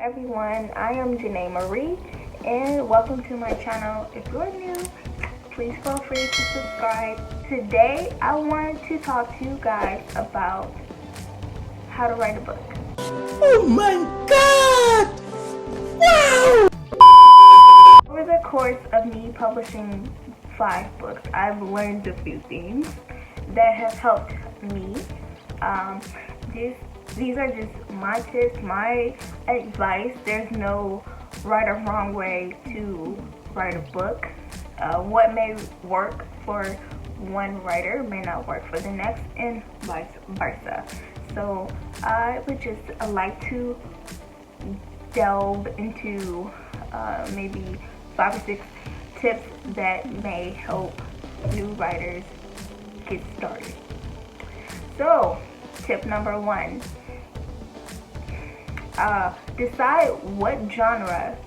everyone, I am Janae Marie and welcome to my channel. If you're new, please feel free to subscribe. Today I wanted to talk to you guys about how to write a book. Oh my god! Wow! Over the course of me publishing 5 books, I've learned a few things that have helped me. These are just my tips, my advice. There's no right or wrong way to write a book. What may work for one writer may not work for the next, and vice versa. So I would just like to delve into maybe 5 or 6 tips that may help new writers get started. So tip number 1. Decide what genre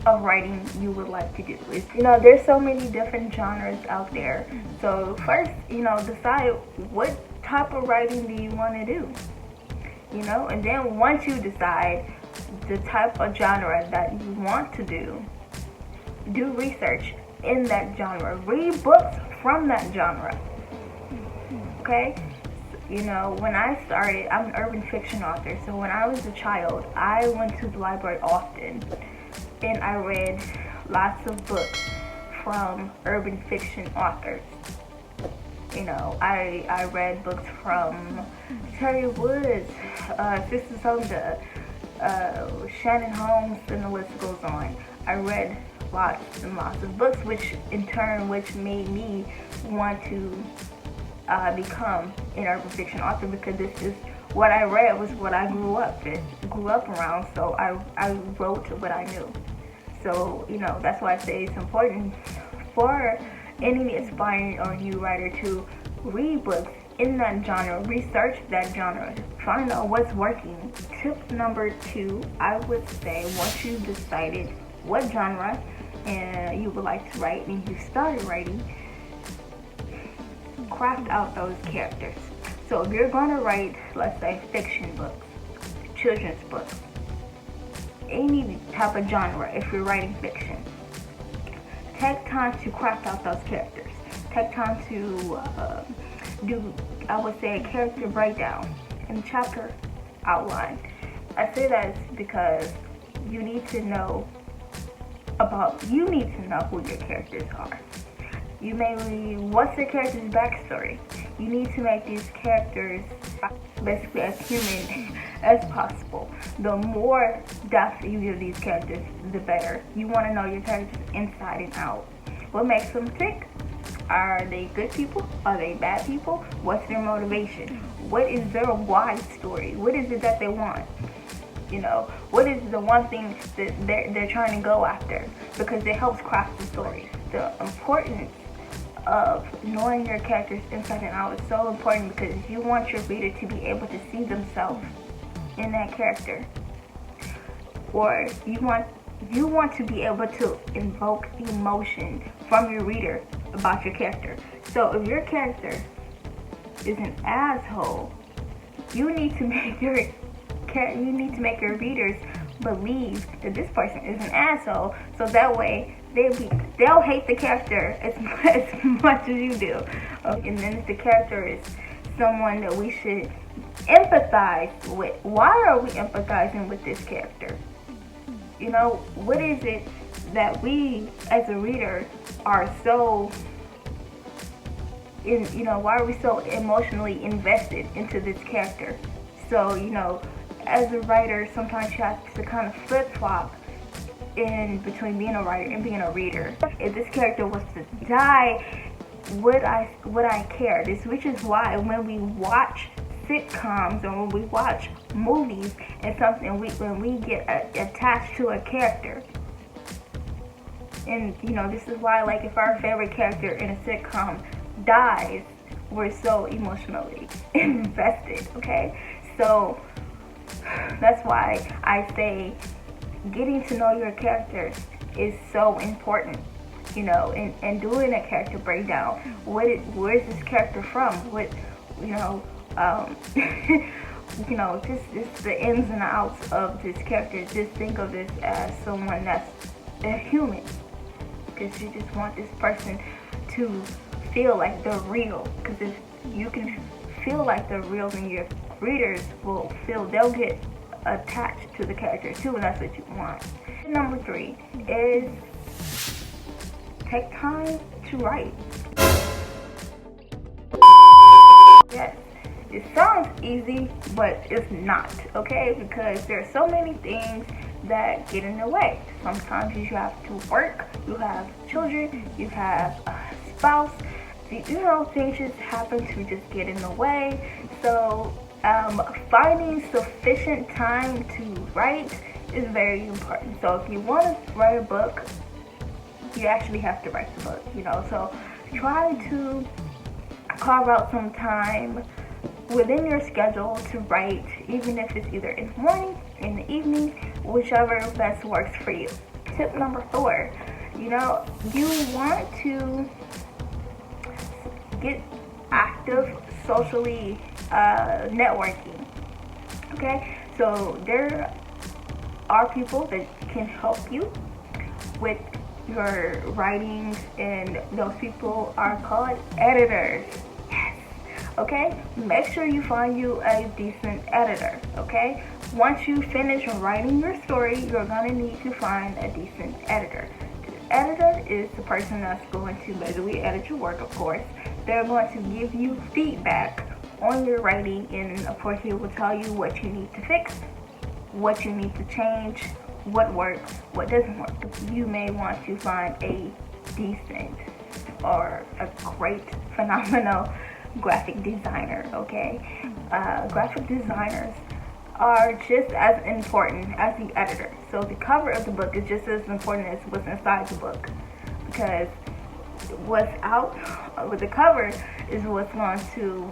of writing you would like to do. There's so many different genres out there. So first, decide what type of writing do you want to do. And then once you decide the type of genre that you want to do research in that genre. Read books from that genre. Okay? When I started, I'm an urban fiction author, so when I was a child, I went to the library often, and I read lots of books from urban fiction authors. I read books from Terry Woods, Sister Sonda, Shannon Holmes, and the list goes on. I read lots and lots of books, which made me want to become an urban fiction author, because this is what I read, was what I grew up around. So I wrote what I knew. So that's why I say it's important for any aspiring or new writer to read books in that genre, research that genre, find out what's working. Tip number 2, I would say, once you've decided what genre you would like to write and you started writing, craft out those characters. So if you're going to write, let's say, fiction books, children's books, any type of genre, if you're writing fiction, take time to craft out those characters. Take time to do, I would say, a character breakdown and chapter outline. I say that because you need to know who your characters are. What's the character's backstory? You need to make these characters basically as human as possible. The more depth you give these characters, the better. You want to know your characters inside and out. What makes them tick? Are they good people? Are they bad people? What's their motivation? What is their why story? What is it that they want? What is the one thing that they're trying to go after? Because it helps craft the story. The importance of knowing your characters inside and out is so important, because you want your reader to be able to see themselves in that character, or you want to be able to invoke emotion from your reader about your character. So if your character is an asshole, you need to make your readers believe that this person is an asshole, so that way they'll hate the character as much as you do. And then if the character is someone that we should empathize with, why are we empathizing with this character? What is it that we as a reader are so why are we so emotionally invested into this character? So as a writer, sometimes you have to kind of flip-flop in between being a writer and being a reader. If this character was to die, would I care? Which is why when we watch sitcoms or when we watch movies and something, when we get attached to a character, and this is why, like, if our favorite character in a sitcom dies, we're so emotionally invested. Okay, so that's why I say getting to know your characters is so important, and doing a character breakdown. Where's this character from? just the ins and outs of this character. Just think of this as someone that's a human, because you just want this person to feel like they're real. Because if you can feel like they're real, then your readers will feel, they'll get attached to the character too, and that's what you want. Number 3 is take time to write. Yes, it sounds easy, but it's not, okay? Because there are so many things that get in the way. Sometimes you have to work, you have children, you have a spouse, things just happen to just get in the way. So finding sufficient time to write is very important. So if you want to write a book, you actually have to write the book, so try to carve out some time within your schedule to write, even if it's either in the morning, in the evening, whichever best works for you. Tip number 4, you want to get active socially networking, okay? So there are people that can help you with your writing, and those people are called editors. Yes, okay? Make sure you find you a decent editor, okay? Once you finish writing your story, you're gonna need to find a decent editor. The editor is the person that's going to basically edit your work, of course. They're going to give you feedback on your writing, and of course he will tell you what you need to fix, what you need to change, what works, what doesn't work. You may want to find a decent or a great, phenomenal graphic designer, okay? Graphic designers are just as important as the editor. So the cover of the book is just as important as what's inside the book, because what's out with the cover is what's going to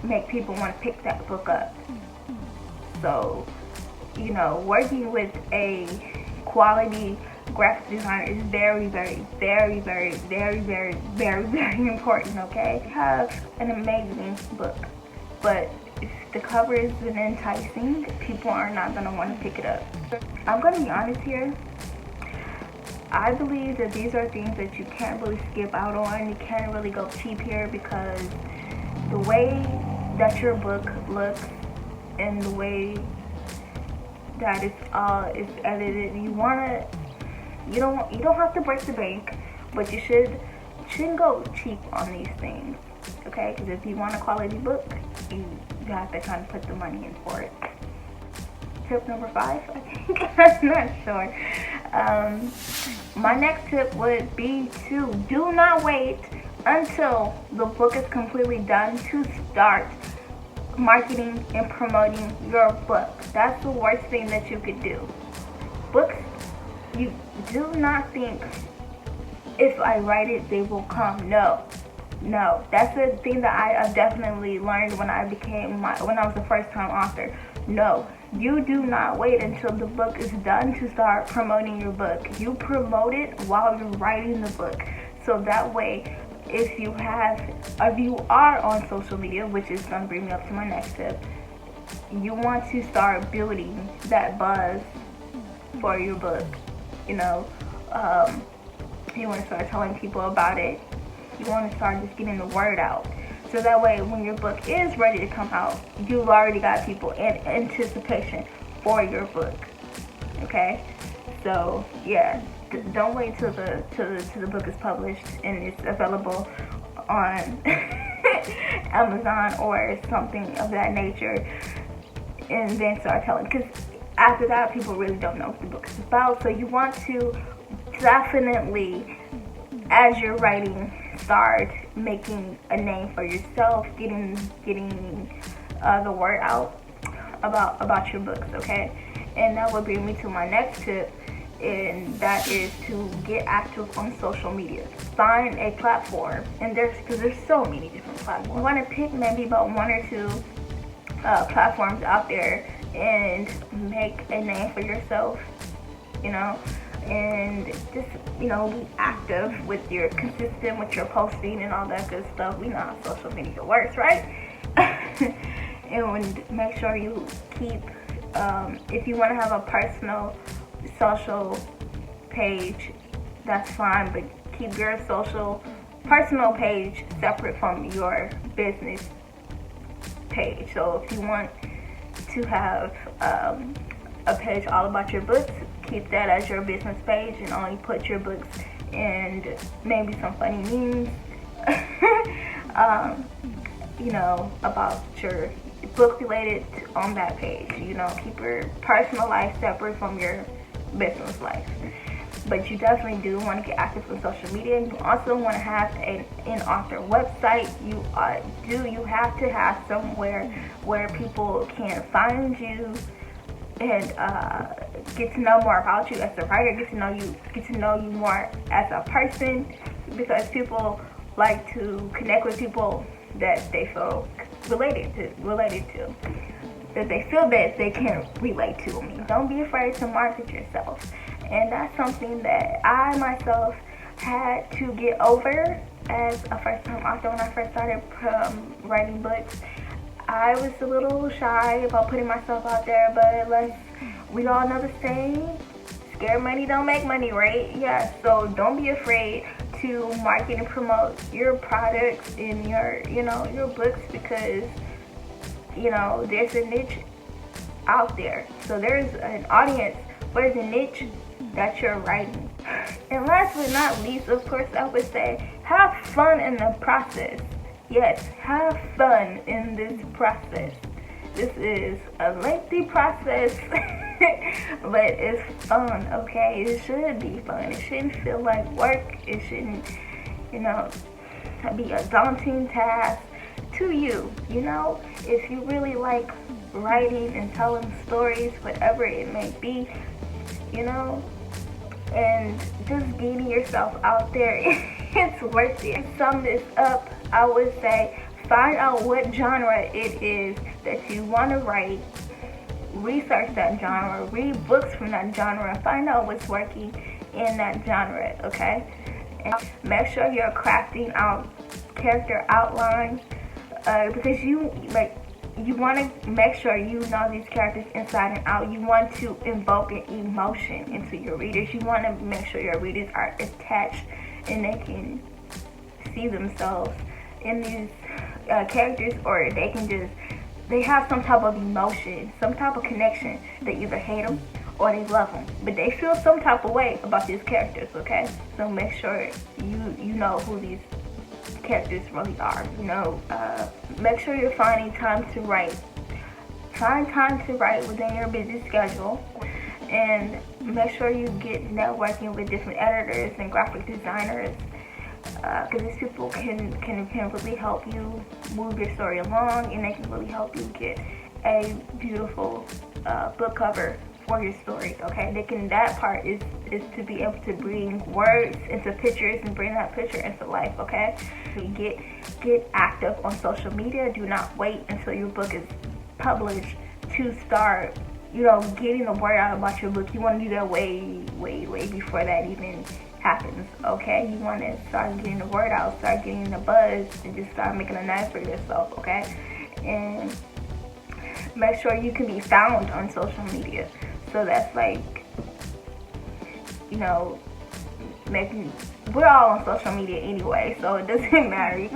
make people want to pick that book up. So working with a quality graphic designer is very, very, very, very, very, very, very, very important, okay? You have an amazing book, but if the cover isn't enticing, people are not going to want to pick it up. I'm going to be honest here. I believe that these are things that you can't really skip out on. You can't really go cheap here, because the way that your book looks and the way that it's edited, you don't have to break the bank, but you shouldn't go cheap on these things, okay? Because if you want a quality book, you have to kind of put the money in for it. Tip number 5, I think. I'm not sure. My next tip would be to do not wait until the book is completely done to start marketing and promoting your book. That's the worst thing that you could do. Books, you do not think, if I write it, they will come. No. That's the thing that I definitely learned when I was a first-time author. No, you do not wait until the book is done to start promoting your book. You promote it while you're writing the book. So that way, if you are on social media, which is going to bring me up to my next tip, you want to start building that buzz for your book. You want to start telling people about it. You want to start just getting the word out. So that way, when your book is ready to come out, you've already got people in anticipation for your book. Okay? So, yeah. Don't wait till the book is published and it's available on Amazon or something of that nature, and then start telling. Because after that, people really don't know what the book is about. So you want to definitely, as you're writing, start making a name for yourself, getting the word out about your books, okay? And that would bring me to my next tip, and that is to get active on social media. Find a platform, and because there's so many different platforms. You want to pick maybe about 1 or 2 platforms out there and make a name for yourself, and just, be active with consistent with your posting and all that good stuff. We know how social media works, right? And make sure you keep, if you want to have a personal social page, that's fine, but keep your personal page separate from your business page. So if you want to have a page all about your books, keep that as your business page and only put your books and maybe some funny memes about your book related on that page. Keep your personal life separate from your business life. But you definitely do want to get active on social media. You also want to have an author website. You have to have somewhere where people can find you and get to know more about you as a writer, get to know you more as a person, because people like to connect with people that they feel related to, that they feel that they can relate to. Don't be afraid to market yourself. And that's something that I myself had to get over as a first-time author. When I first started writing books, I was a little shy about putting myself out there, but we all know the saying, scared money don't make money, right? Yeah, so don't be afraid to market and promote your products in your books, because there's a niche out there. So there's an audience for the niche that you're writing. And last but not least, of course, I would say have fun in the process. Yes, have fun in this process. This is a lengthy process, but it's fun, okay? It should be fun. It shouldn't feel like work. It shouldn't, be a daunting task to you. If you really like writing and telling stories, whatever it may be, and just getting yourself out there, it's worth it. To sum this up, I would say find out what genre it is that you want to write, research that genre, read books from that genre, find out what's working in that genre, okay? And make sure you're crafting out character outlines, because you want to make sure you know these characters inside and out. You want to invoke an emotion into your readers. You want to make sure your readers are attached and they can see themselves in these characters, or they have some type of emotion, some type of connection. They either hate them or they love them, but they feel some type of way about these characters, okay? So make sure you know who these characters really are. Make sure you're finding time to write. Find time to write within your busy schedule, and make sure you get networking with different editors and graphic designers, because these people can really help you move your story along, and they can really help you get a beautiful book cover for your stories, okay? That part is to be able to bring words into pictures and bring that picture into life, okay? So get active on social media. Do not wait until your book is published to start, getting the word out about your book. You want to do that way before that even happens, okay? You want to start getting the word out, start getting the buzz, and just start making a name for yourself, okay? And make sure you can be found on social media. So that's we're all on social media anyway, so it doesn't matter.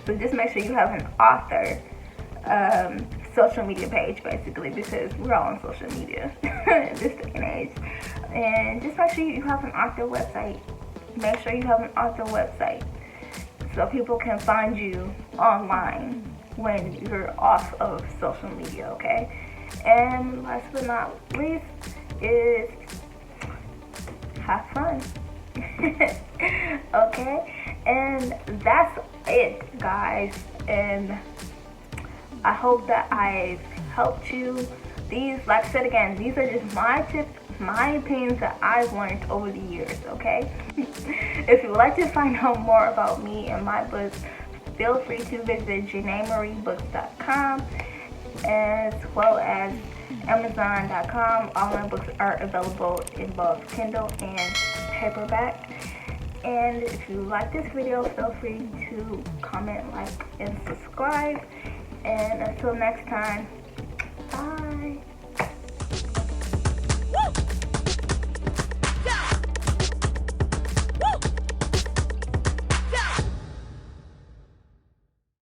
So just make sure you have an author social media page, basically, because we're all on social media in this day and age. And just make sure you have an author website. Make sure you have an author website so people can find you online when you're off of social media, okay? And last but not least is have fun. Okay? And that's it, guys. And I hope that I've helped you. Like I said again, these are just my tips, my opinions that I've learned over the years, okay? If you would like to find out more about me and my books, feel free to visit JanaeMarieBooks.com, as well as Amazon.com. All my books are available in both Kindle and paperback. And if you like this video, feel free to comment, like, and subscribe. And until next time, bye.